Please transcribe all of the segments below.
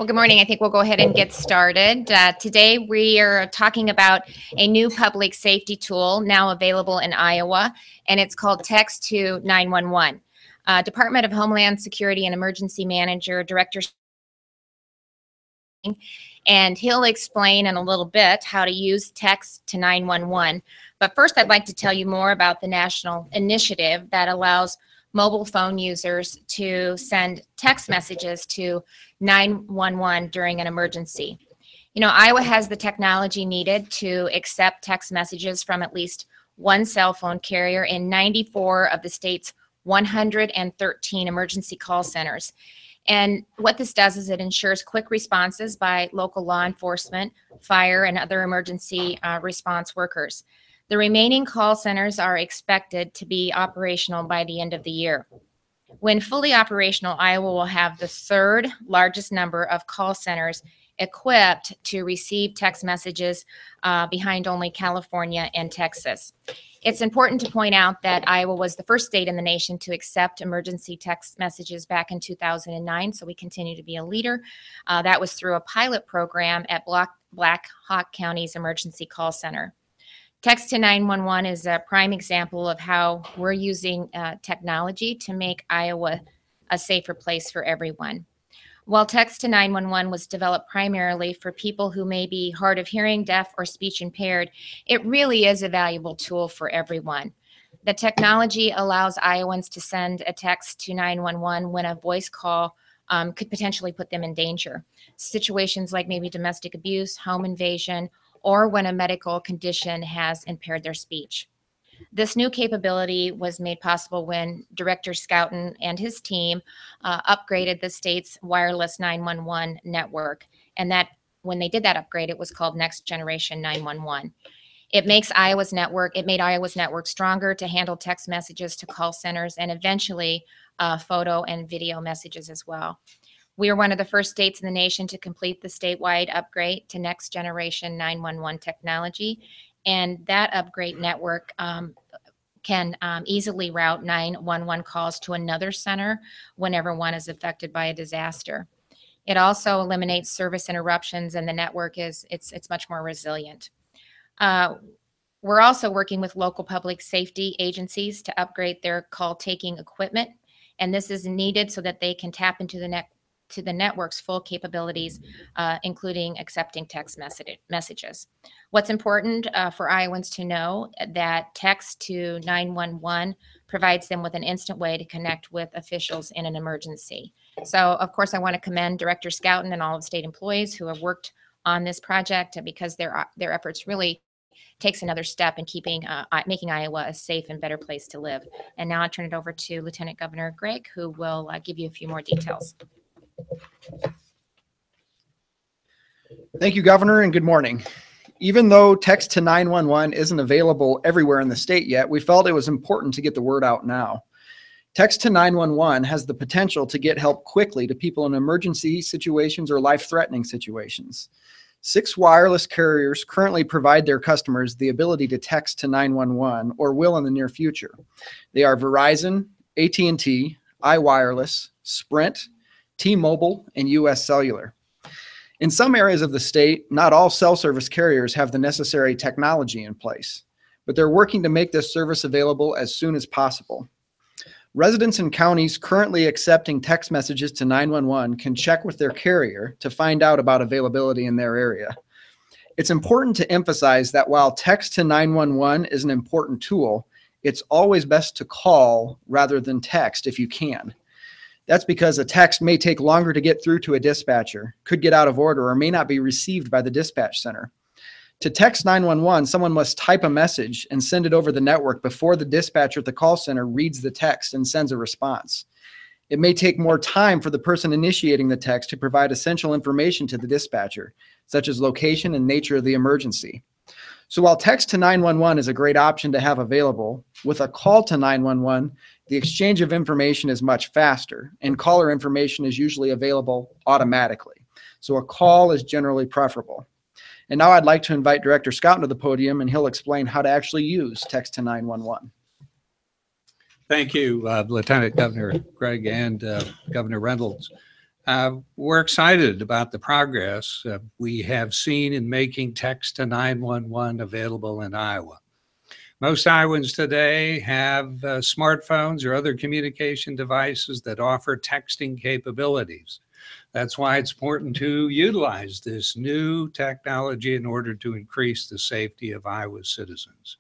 Well, good morning. I think we'll go ahead and get started. Today, we are talking about a new public safety tool now available in Iowa, and it's called Text to 911. Department of Homeland Security and Emergency Manager, Director, and he'll explain in a little bit how to use Text to 911. But first, I'd like to tell you more about the national initiative that allows mobile phone users to send text messages to 911 during an emergency. You know, Iowa has the technology needed to accept text messages from at least one cell phone carrier in 94 of the state's 113 emergency call centers. And what this does is it ensures quick responses by local law enforcement, fire, and other emergency response workers. The remaining call centers are expected to be operational by the end of the year. When fully operational, Iowa will have the third largest number of call centers equipped to receive text messages behind only California and Texas. It's important to point out that Iowa was the first state in the nation to accept emergency text messages back in 2009, so we continue to be a leader. That was through a pilot program at Black Hawk County's Emergency Call Center. Text to 911 is a prime example of how we're using technology to make Iowa a safer place for everyone. While Text to 911 was developed primarily for people who may be hard of hearing, deaf, or speech impaired, it really is a valuable tool for everyone. The technology allows Iowans to send a text to 911 when a voice call could potentially put them in danger. Situations like maybe domestic abuse, home invasion, or when a medical condition has impaired their speech. This new capability was made possible when Director Scouten and his team upgraded the state's wireless 911 network. And that when they did that upgrade, it was called Next Generation 911. It made Iowa's network stronger to handle text messages to call centers and eventually photo and video messages as well. We are one of the first states in the nation to complete the statewide upgrade to Next Generation 911 technology. And that upgrade network can easily route 911 calls to another center whenever one is affected by a disaster. It also eliminates service interruptions, and the network it's much more resilient. We're also working with local public safety agencies to upgrade their call taking equipment, and this is needed so that they can tap into the network's full capabilities, including accepting text messages. What's important for Iowans to know that Text to 911 provides them with an instant way to connect with officials in an emergency. So, of course, I want to commend Director Scouten and all of the state employees who have worked on this project because their efforts really takes another step in making Iowa a safe and better place to live. And now I turn it over to Lieutenant Governor Gregg, who will give you a few more details. Thank you, Governor, and good morning. Even though Text to 911 isn't available everywhere in the state yet, we felt it was important to get the word out now. Text to 911 has the potential to get help quickly to people in emergency situations or life-threatening situations. 6 wireless carriers currently provide their customers the ability to text to 911 or will in the near future. They are Verizon, AT&T, iWireless, Sprint, T-Mobile, and US Cellular. In some areas of the state, not all cell service carriers have the necessary technology in place, but they're working to make this service available as soon as possible. Residents in counties currently accepting text messages to 911 can check with their carrier to find out about availability in their area. It's important to emphasize that while Text to 911 is an important tool, it's always best to call rather than text if you can. That's because a text may take longer to get through to a dispatcher, could get out of order, or may not be received by the dispatch center. To text 911, someone must type a message and send it over the network before the dispatcher at the call center reads the text and sends a response. It may take more time for the person initiating the text to provide essential information to the dispatcher, such as location and nature of the emergency. So while Text to 911 is a great option to have available, with a call to 911, the exchange of information is much faster, and caller information is usually available automatically. So a call is generally preferable. And now I'd like to invite Director Scouten to the podium, and he'll explain how to actually use Text to 911. Thank you, Lieutenant Governor Gregg and Governor Reynolds. we're excited about the progress we have seen in making text to 911 available in Iowa. Most Iowans today have smartphones or other communication devices that offer texting capabilities. That's why it's important to utilize this new technology in order to increase the safety of Iowa's citizens.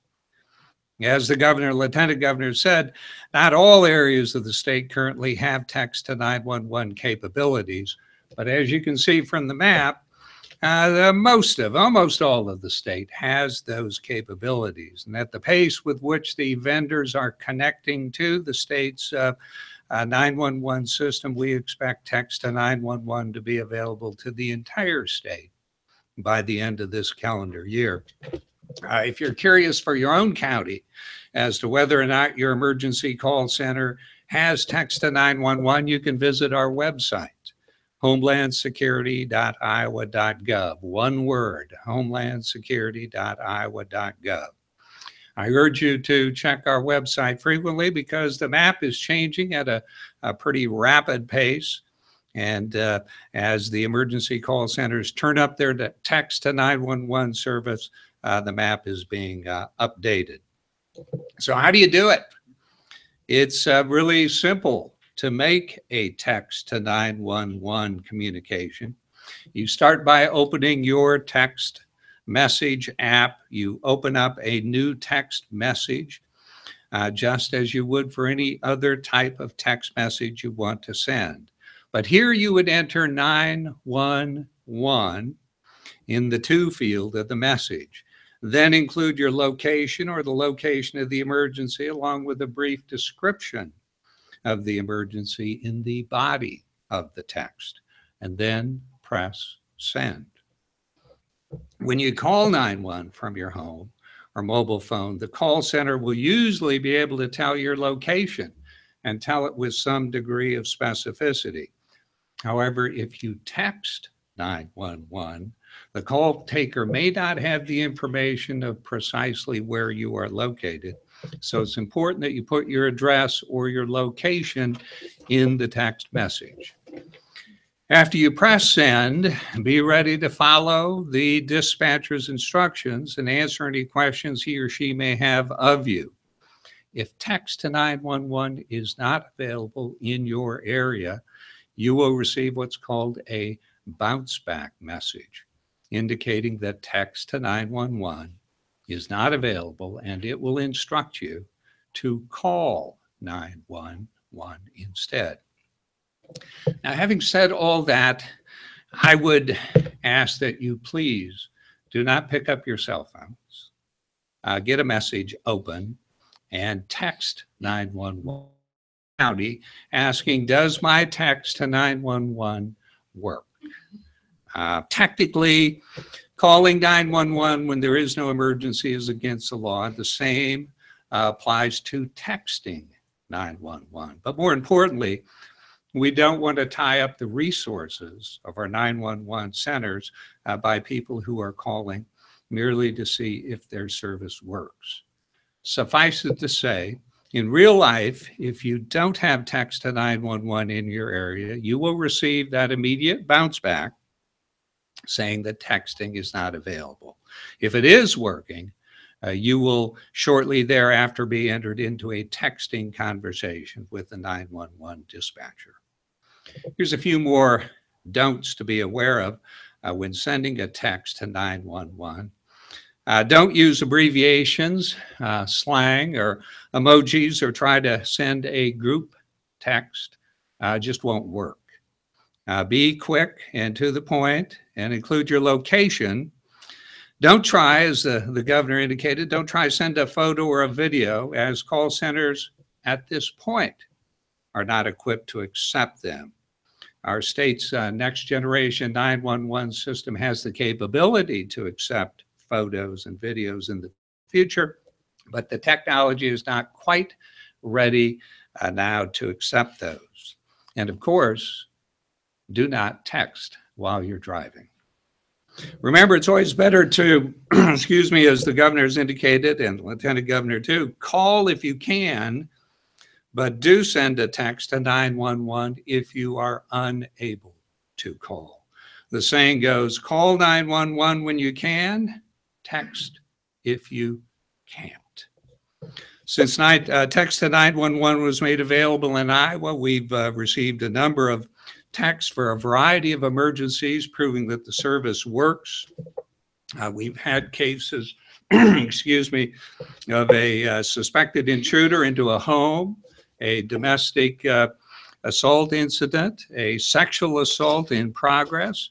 As the governor, lieutenant governor said, not all areas of the state currently have text to 911 capabilities, but as you can see from the map, almost all of the state has those capabilities. And at the pace with which the vendors are connecting to the state's 911 system, we expect text to 911 to be available to the entire state by the end of this calendar year. If you're curious for your own county as to whether or not your emergency call center has text to 911, you can visit our website, homelandsecurity.iowa.gov. One word, homelandsecurity.iowa.gov. I urge you to check our website frequently because the map is changing at a pretty rapid pace. And as the emergency call centers turn up their text to 911 service, the map is being updated. So how do you do it? It's really simple to make a text to 911 communication. You start by opening your text message app. You open up a new text message, just as you would for any other type of text message you want to send. But here you would enter 911 in the to field of the message. Then include your location or the location of the emergency along with a brief description of the emergency in the body of the text, and then press send. When you call 911 from your home or mobile phone, the call center will usually be able to tell your location and tell it with some degree of specificity. However, if you text 911, the call taker may not have the information of precisely where you are located. So it's important that you put your address or your location in the text message. After you press send, be ready to follow the dispatcher's instructions and answer any questions he or she may have of you. If text to 911 is not available in your area, you will receive what's called a bounce back message, indicating that text to 911 is not available, and it will instruct you to call 911 instead. Now, having said all that, I would ask that you please do not pick up your cell phones, get a message open, and text 911 county asking, does my text to 911 work? Technically, calling 911 when there is no emergency is against the law. The same applies to texting 911. But more importantly, we don't want to tie up the resources of our 911 centers by people who are calling merely to see if their service works. Suffice it to say, in real life, if you don't have text to 911 in your area, you will receive that immediate bounce back saying that texting is not available. If it is working, you will shortly thereafter be entered into a texting conversation with the 911 dispatcher. Here's a few more don'ts to be aware of when sending a text to 911. Don't use abbreviations, slang, or emojis, or try to send a group text. Just won't work. Be quick and to the point and include your location. Don't try, as the governor indicated, don't try to send a photo or a video, as call centers at this point are not equipped to accept them. Our state's next generation 911 system has the capability to accept photos and videos in the future, but the technology is not quite ready now to accept those. And of course, do not text while you're driving. Remember, it's always better to, excuse me, as the governor has indicated, and Lieutenant Governor too, call if you can, but do send a text to 911 if you are unable to call. The saying goes, call 911 when you can, text if you can't. Since text to 911 was made available in Iowa, we've received a number of texts for a variety of emergencies, proving that the service works. We've had cases, excuse me, of a suspected intruder into a home, a domestic assault incident, a sexual assault in progress,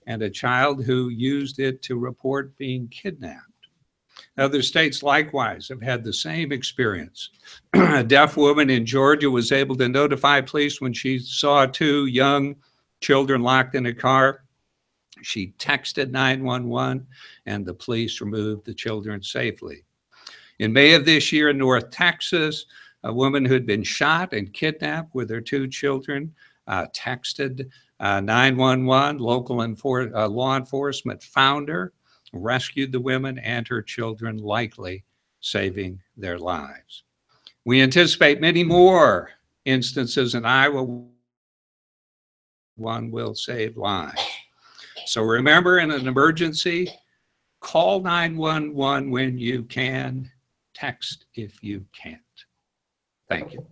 and a child who used it to report being kidnapped. Other states likewise have had the same experience. A deaf woman in Georgia was able to notify police when she saw two young children locked in a car. She texted 911 and the police removed the children safely. In May of this year in North Texas, a woman who had been shot and kidnapped with her two children texted 911. Local law enforcement found her, rescued the women and her children, likely saving their lives. We anticipate many more instances in Iowa. One will save lives. So remember, in an emergency, call 911 when you can, text if you can't. Thank you.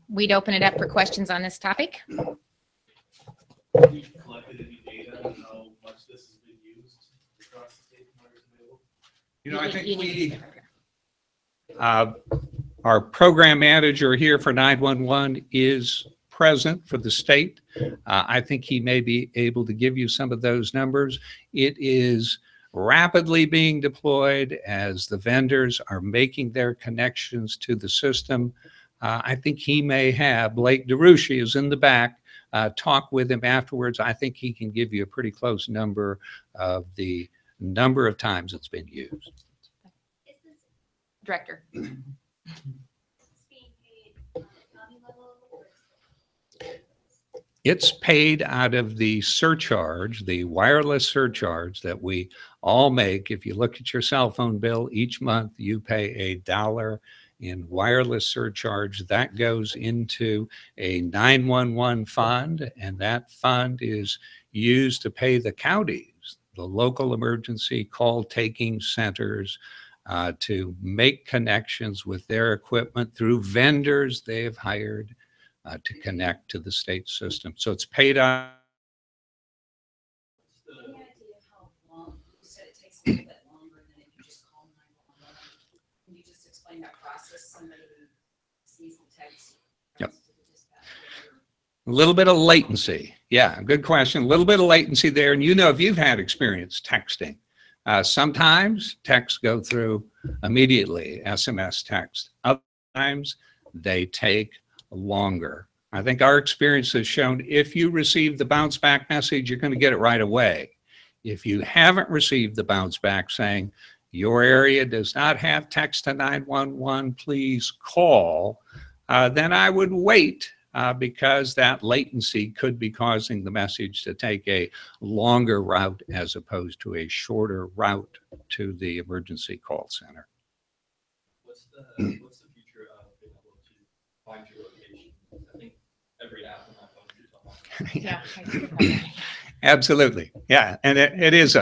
We'd open it up for questions on this topic. Have you collected any data on how much this has been used across the state? You know, I think our program manager here for 911 is present for the state. I think he may be able to give you some of those numbers. It is rapidly being deployed as the vendors are making their connections to the system. I think he may have, Blake DeRushi is in the back, talk with him afterwards. I think he can give you a pretty close number of the number of times it's been used. Director. It's paid out of the surcharge, the wireless surcharge that we all make. If you look at your cell phone bill each month, you pay $1 in wireless surcharge. That goes into a 911 fund, and that fund is used to pay the counties, the local emergency call taking centers, to make connections with their equipment through vendors they have hired to connect to the state system. So it's paid out. Any idea how long? You said it takes a little bit longer than if you just call 911. Can you just explain that process? Somebody sees the text. Yep. A little bit of latency. Yeah, good question. A little bit of latency there. And you know, if you've had experience texting, sometimes texts go through immediately, SMS text. Other times they take longer. I think our experience has shown if you receive the bounce back message, you're going to get it right away. If you haven't received the bounce back saying your area does not have text to 911, please call, then I would wait because that latency could be causing the message to take a longer route as opposed to a shorter route to the emergency call center. What's the future of being able to find your location? I think every app on my phone should tell me. Yeah. Absolutely. Yeah. And it is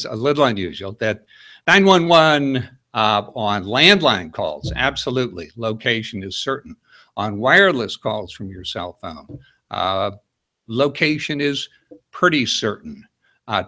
a little unusual that 911 on landline calls, absolutely, location is certain. On wireless calls from your cell phone, location is pretty certain.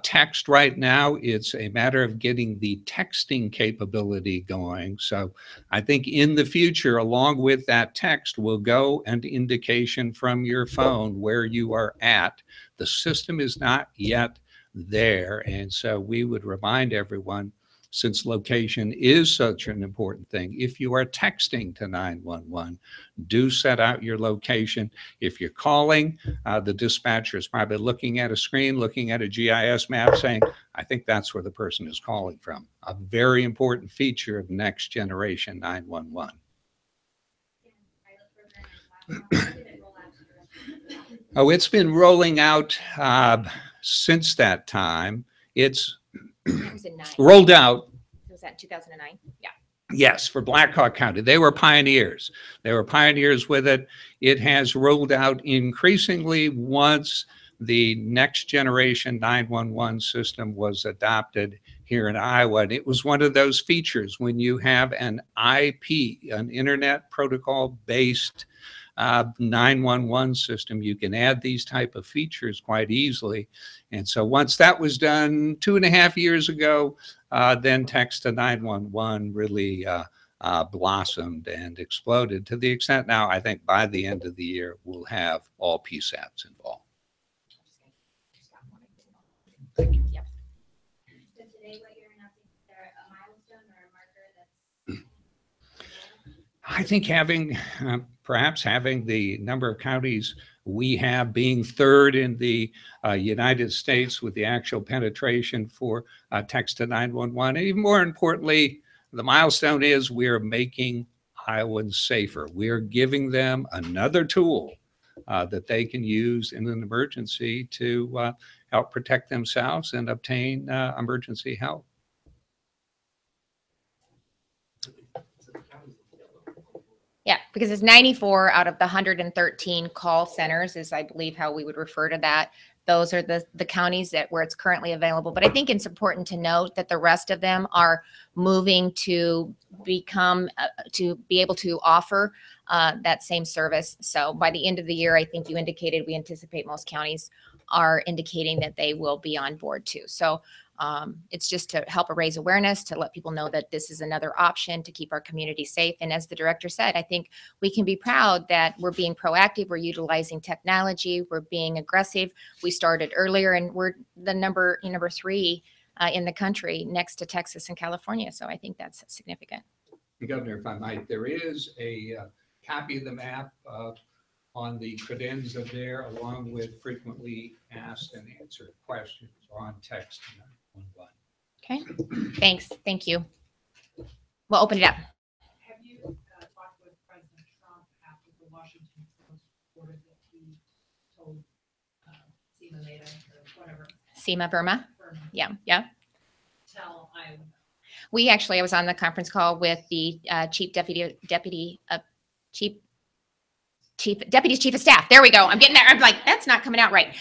Text right now, it's a matter of getting the texting capability going. So I think in the future, along with that text will go an indication from your phone where you are at. The system is not yet there. And so we would remind everyone, since location is such an important thing, if you are texting to 911, do set out your location. If you're calling, the dispatcher is probably looking at a screen, looking at a GIS map saying, I think that's where the person is calling from. A very important feature of next generation 911. Oh, it's been rolling out since that time. It's It was in 9. rolled out. Was that 2009? Yeah. Yes, for Blackhawk County. They were pioneers. They were pioneers with it. It has rolled out increasingly once the next generation 911 system was adopted here in Iowa. And it was one of those features when you have an IP, an Internet Protocol based 911 system, you can add these type of features quite easily. And so once that was done 2.5 years ago, then text to 911 really blossomed and exploded to the extent now I think by the end of the year we'll have all PSAPs involved. Thank you. Yep. So today, what you're announcing, is there a milestone or a marker that's? I think having, perhaps having the number of counties we have being third in the United States with the actual penetration for text to 911. And even more importantly, the milestone is we're making Iowans safer. We're giving them another tool that they can use in an emergency to help protect themselves and obtain emergency help. Yeah, because it's 94 out of the 113 call centers is, I believe, how we would refer to that. Those are the counties that where it's currently available. But I think it's important to note that the rest of them are moving to become, to be able to offer that same service. So by the end of the year, I think you indicated we anticipate most counties are indicating that they will be on board too. So it's just to help raise awareness, to let people know that this is another option to keep our community safe. And as the director said, I think we can be proud that we're being proactive, we're utilizing technology, we're being aggressive. We started earlier and we're the number 3 in the country next to Texas and California. So I think that's significant. Governor, if I might, there is a copy of the map on the credenza there, along with frequently asked and answered questions on text 911. Okay, thanks. Thank you. We'll open it up. Have you talked with President Trump after the Washington Post reported that he told SEMA Meta or whatever? SEMA Burma. Burma, Yeah, yeah. tell Iowa. I was on the conference call with the Deputy Chief of Staff. There we go. I'm getting there. I'm like, that's not coming out right.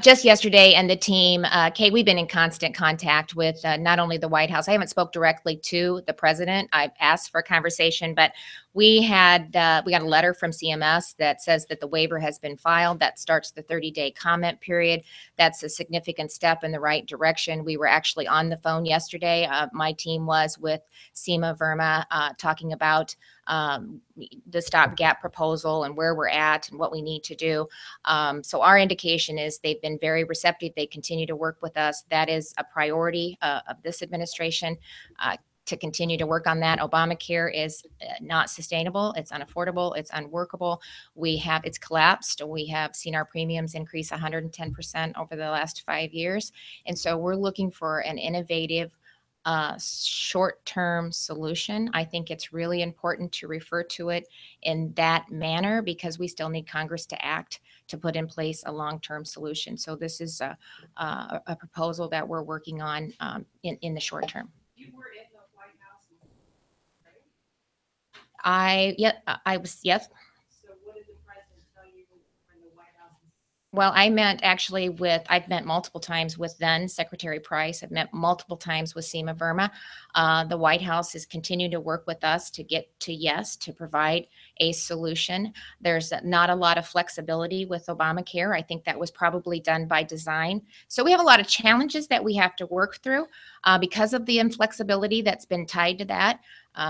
Just yesterday, and the team, Kay, we've been in constant contact with not only the White House. I haven't spoke directly to the president. I've asked for a conversation, but we got a letter from CMS that says that the waiver has been filed. That starts the 30-day comment period. That's a significant step in the right direction. We were actually on the phone yesterday. My team was with SEMA Burma talking about the stopgap proposal and where we're at and what we need to do. So our indication is they've been very receptive. They continue to work with us. That is a priority of this administration. To continue to work on that. Obamacare is not sustainable. It's unaffordable. It's unworkable. It's collapsed. We have seen our premiums increase 110% over the last 5 years. And so we're looking for an innovative short-term solution. I think it's really important to refer to it in that manner because we still need Congress to act to put in place a long-term solution. So this is a proposal that we're working on in the short term. You were in the White House, right? I was, yes. So what did the president tell you when the White House? Well, I've met multiple times with then Secretary Price. I've met multiple times with SEMA Burma. The White House is continuing to work with us to get to provide a solution. There's not a lot of flexibility with Obamacare. I think that was probably done by design. So we have a lot of challenges that we have to work through because of the inflexibility that's been tied to that.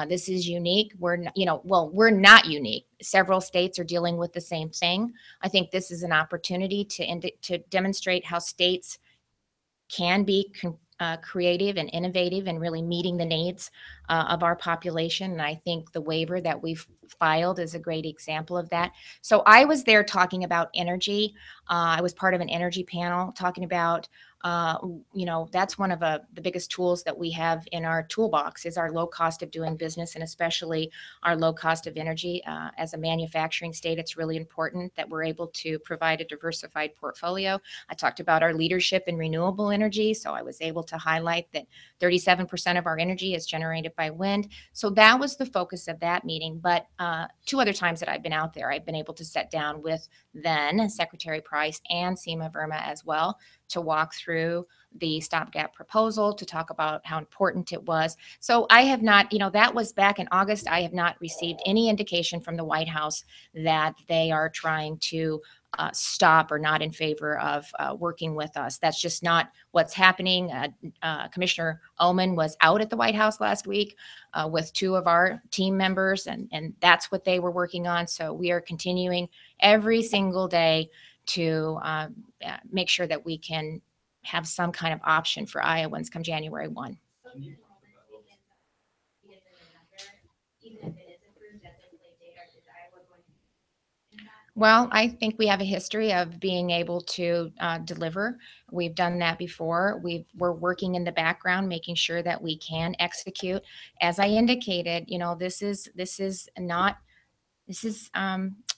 This is unique. We're not unique. Several states are dealing with the same thing. I think this is an opportunity to demonstrate how states can be creative and innovative and really meeting the needs of our population. And I think the waiver that we've filed is a great example of that. So I was there talking about energy. I was part of an energy panel talking about that's one of the biggest tools that we have in our toolbox is our low cost of doing business, and especially our low cost of energy. As a manufacturing state, it's really important that we're able to provide a diversified portfolio. I talked about our leadership in renewable energy, so I was able to highlight that 37% of our energy is generated by wind. So that was the focus of that meeting. But 2 other times that I've been out there, I've been able to sit down with then Secretary Price and Seema Verma as well to walk through the stopgap proposal, to talk about how important it was. So I have not, that was back in August. I have not received any indication from the White House that they are trying to stop or not in favor of working with us. That's just not what's happening. Commissioner Ullman was out at the White House last week with 2 of our team members, and that's what they were working on. So we are continuing every single day to make sure that we can have some kind of option for Iowans come January 1. Well, I think we have a history of being able to deliver. We've done that before. We're working in the background, making sure that we can execute. As I indicated, this is not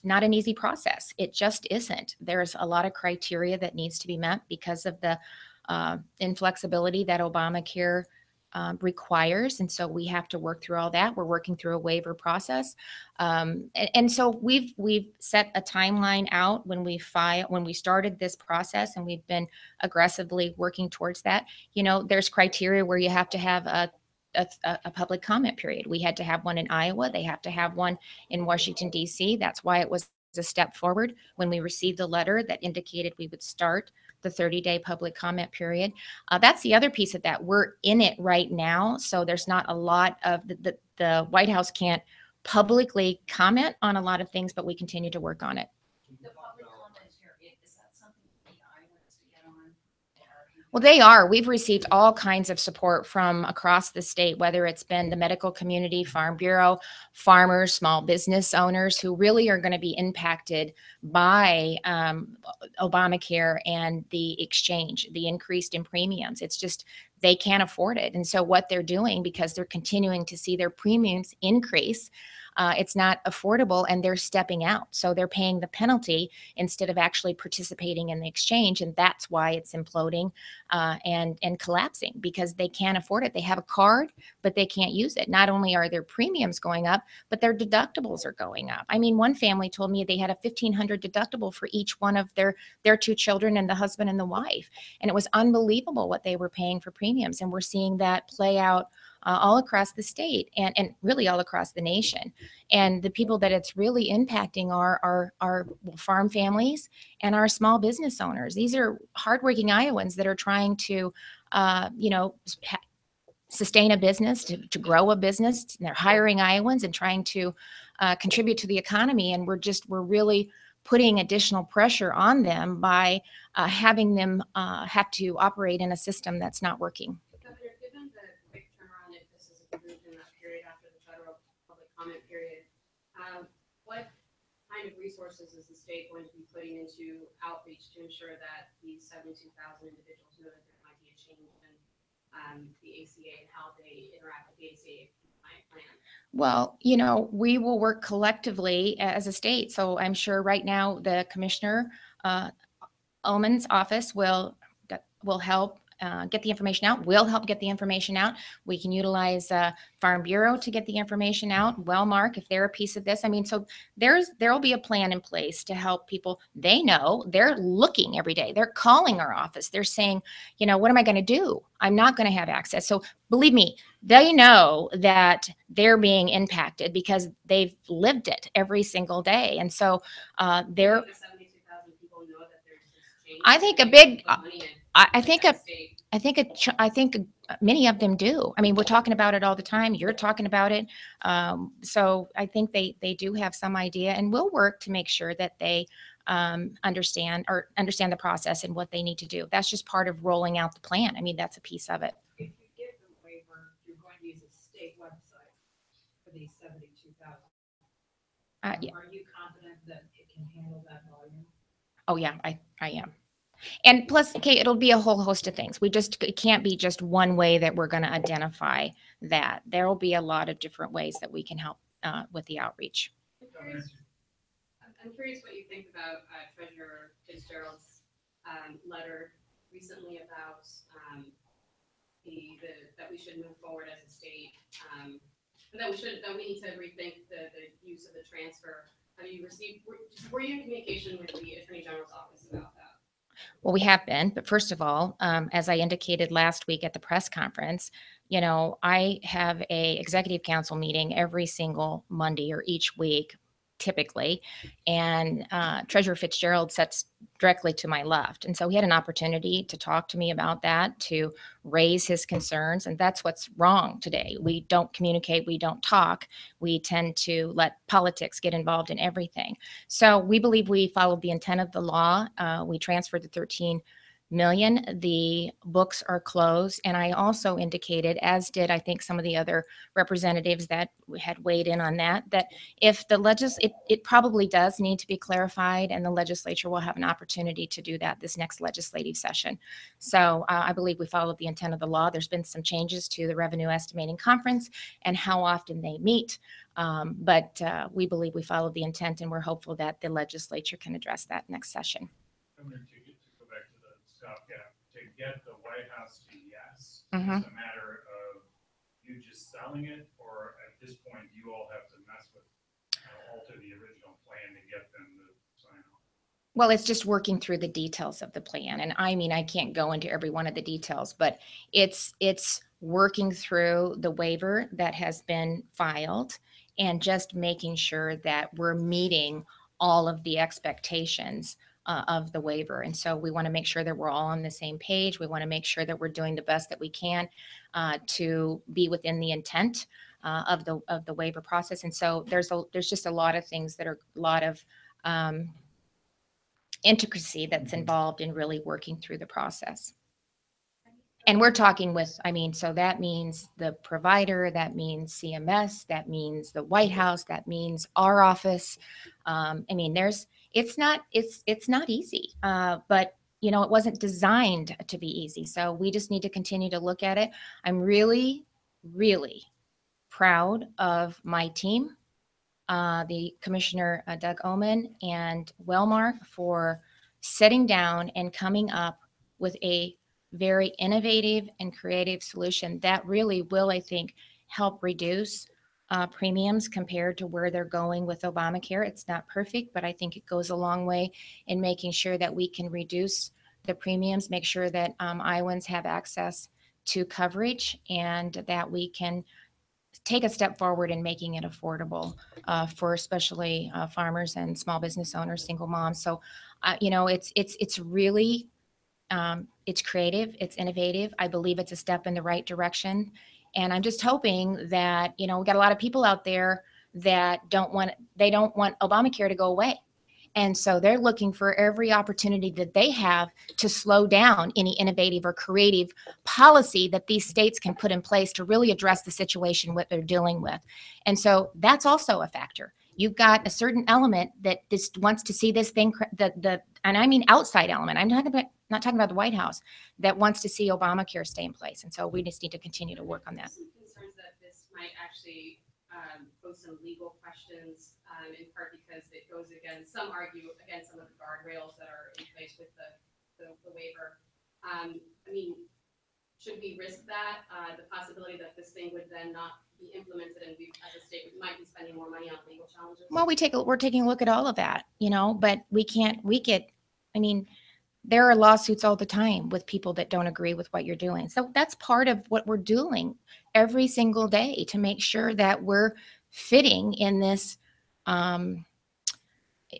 not an easy process. It just isn't. There's a lot of criteria that needs to be met because of the inflexibility that Obamacare requires. And so we have to work through all that. We're working through a waiver process. And so we've set a timeline out when we started this process, and we've been aggressively working towards that. There's criteria where you have to have a public comment period. We had to have one in Iowa. They have to have one in Washington, D.C. That's why it was a step forward when we received the letter that indicated we would start the 30-day public comment period. That's the other piece of that. We're in it right now, so there's not a lot of the White House can't publicly comment on a lot of things, but we continue to work on it. The public comment period, is that something the Iowans to get on? Well, they are. We've received all kinds of support from across the state, whether it's been the medical community, Farm Bureau, farmers, small business owners who really are going to be impacted by Obamacare and the exchange, the increase in premiums. It's just they can't afford it. And so what they're doing, because they're continuing to see their premiums increase, it's not affordable, and they're stepping out. So they're paying the penalty instead of actually participating in the exchange. And that's why it's imploding and collapsing, because they can't afford it. They have a card, but they can't use it. Not only are their premiums going up, but their deductibles are going up. I mean, one family told me they had a $1,500 deductible for each one of their 2 children and the husband and the wife. And it was unbelievable what they were paying for premiums. And we're seeing that play out all across the state and really all across the nation. And the people that it's really impacting are farm families and our small business owners. These are hardworking Iowans that are trying to, sustain a business, to grow a business. And they're hiring Iowans and trying to contribute to the economy. And we're really putting additional pressure on them by having them have to operate in a system that's not working. Given the quick turnaround, if this is approved in that period after the federal public comment period, what kind of resources is the state going to be putting into outreach to ensure that these 72,000 individuals know that there might be a change in the ACA and how they interact with the ACA plan? Well, we will work collectively as a state. So I'm sure right now the Commissioner Ullman's office will help get the information out. We'll help get the information out. We can utilize Farm Bureau to get the information out. Wellmark, if they're a piece of this. I mean, so there'll be a plan in place to help people. They know, they're looking every day. They're calling our office. They're saying, what am I going to do? I'm not going to have access. So believe me, they know that they're being impacted because they've lived it every single day. And so they're, The 72,000 people know that there's this change. I think a big, I think many of them do. I mean, we're talking about it all the time. You're talking about it. So I think they do have some idea, and we'll work to make sure that they understand the process and what they need to do. That's just part of rolling out the plan. I mean, that's a piece of it. If you get the waiver, you're going to use a state website for these 72,000. Yeah. Are you confident that it can handle that volume? Oh yeah, I am. And plus, okay, it'll be a whole host of things. It can't be just one way that we're going to identify that. There will be a lot of different ways that we can help with the outreach. I'm curious what you think about Treasurer Fitzgerald's letter recently about that we should move forward as a state, that we need to rethink the use of the transfer. Have you were you in communication with the Attorney General's office about that? Well, we have been, but first of all, as I indicated last week at the press conference, you know, I have a executive council meeting every single Monday or each week, typically, and Treasurer Fitzgerald sits directly to my left, and so he had an opportunity to talk to me about that, to raise his concerns, and that's what's wrong today. We don't communicate, we don't talk, we tend to let politics get involved in everything. So we believe we followed the intent of the law. We transferred the 13 million. The books are closed. And I also indicated, as did I think some of the other representatives that had weighed in on that, that if the it probably does need to be clarified, and the legislature will have an opportunity to do that this next legislative session. So I believe we followed the intent of the law. There's been some changes to the Revenue Estimating Conference and how often they meet. But we believe we followed the intent, and we're hopeful that the legislature can address that next session. I'm going to go back to the stopgap. To get the White House to yes, Mhm. it's a matter of you just selling it, or at this point, you all have to mess with, alter the original plan to get them to sign off? Well, it's just working through the details of the plan. And I mean, I can't go into every one of the details, but it's working through the waiver that has been filed and just making sure that we're meeting all of the expectations of the waiver. And so we want to make sure that we're all on the same page. We want to make sure that we're doing the best that we can to be within the intent of the waiver process. And so there's just a lot of things that are a lot of intricacy that's involved in really working through the process. And we're talking with, I mean, so that means the provider, that means CMS, that means the White House, that means our office. I mean, it's not easy, but you know, it wasn't designed to be easy. So we just need to continue to look at it. I'm really, really proud of my team, the Commissioner Doug Oman and Wellmark, for sitting down and coming up with a very innovative and creative solution that really will, I think, help reduce premiums compared to where they're going with Obamacare. It's not perfect, but I think it goes a long way in making sure that we can reduce the premiums, make sure that Iowans have access to coverage, and that we can take a step forward in making it affordable for especially farmers and small business owners, single moms. So, you know, it's really, it's creative, it's innovative. I believe it's a step in the right direction. And I'm just hoping that, you know, we got a lot of people out there that don't want Obamacare to go away. And so they're looking for every opportunity that they have to slow down any innovative or creative policy that these states can put in place to really address the situation what they're dealing with. And so that's also a factor. You've got a certain element that just wants to see this thing, and I mean outside element. I'm not talking about the White House, that wants to see Obamacare stay in place. And so we just need to continue to work on that. Some concerns that this might actually pose some legal questions, in part because it goes against, some argue against some of the guardrails that are in place with the waiver. I mean, should we risk that, the possibility that this thing would then not be implemented, and we as a state we might be spending more money on legal challenges? Well, we're taking a look at all of that, you know, but I mean, there are lawsuits all the time with people that don't agree with what you're doing. So that's part of what we're doing every single day to make sure that we're fitting in this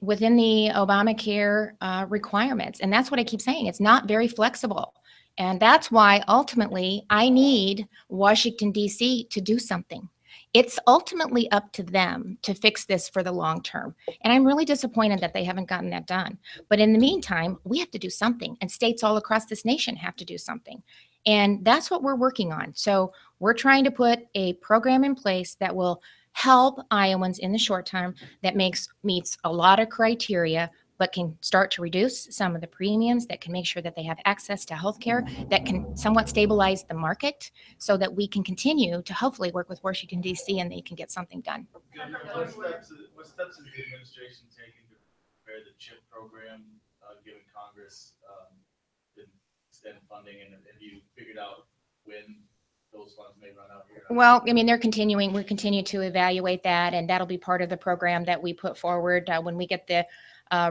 within the Obamacare requirements. And that's what I keep saying. It's not very flexible. And that's why ultimately I need Washington, D.C. to do something. It's ultimately up to them to fix this for the long term. And I'm really disappointed that they haven't gotten that done. But in the meantime, we have to do something, and states all across this nation have to do something. And that's what we're working on. So we're trying to put a program in place that will help Iowans in the short term, that meets a lot of criteria, but can start to reduce some of the premiums, that can make sure that they have access to healthcare, that can somewhat stabilize the market so that we can continue to hopefully work with Washington, D.C. and they can get something done. Governor, what steps is the administration taking to prepare the CHIP program, given Congress didn't extend funding, and have you figured out when those funds may run out here? Well, I mean, we're continuing to evaluate that, and that'll be part of the program that we put forward when we get the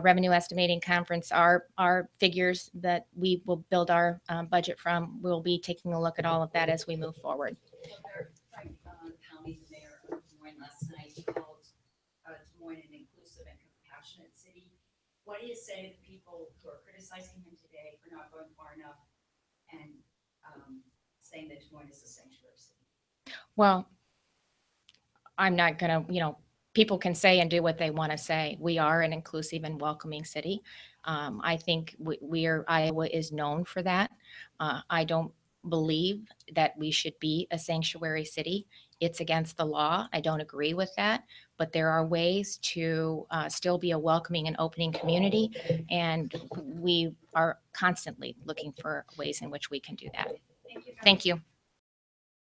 revenue estimating conference. Our figures that we will build our budget from, we'll be taking a look at all of that as we move forward. County mayor of Des Moines last night called Des Moines an inclusive and compassionate city. What do you say to the people who are criticizing him today for not going far enough and saying that Des Moines is a sanctuary city? Well, I'm not going to, people can say and do what they want to say. We are an inclusive and welcoming city. I think Iowa is known for that. I don't believe that we should be a sanctuary city. It's against the law. I don't agree with that, but there are ways to still be a welcoming and opening community, and we are constantly looking for ways in which we can do that. Thank you. Thank you.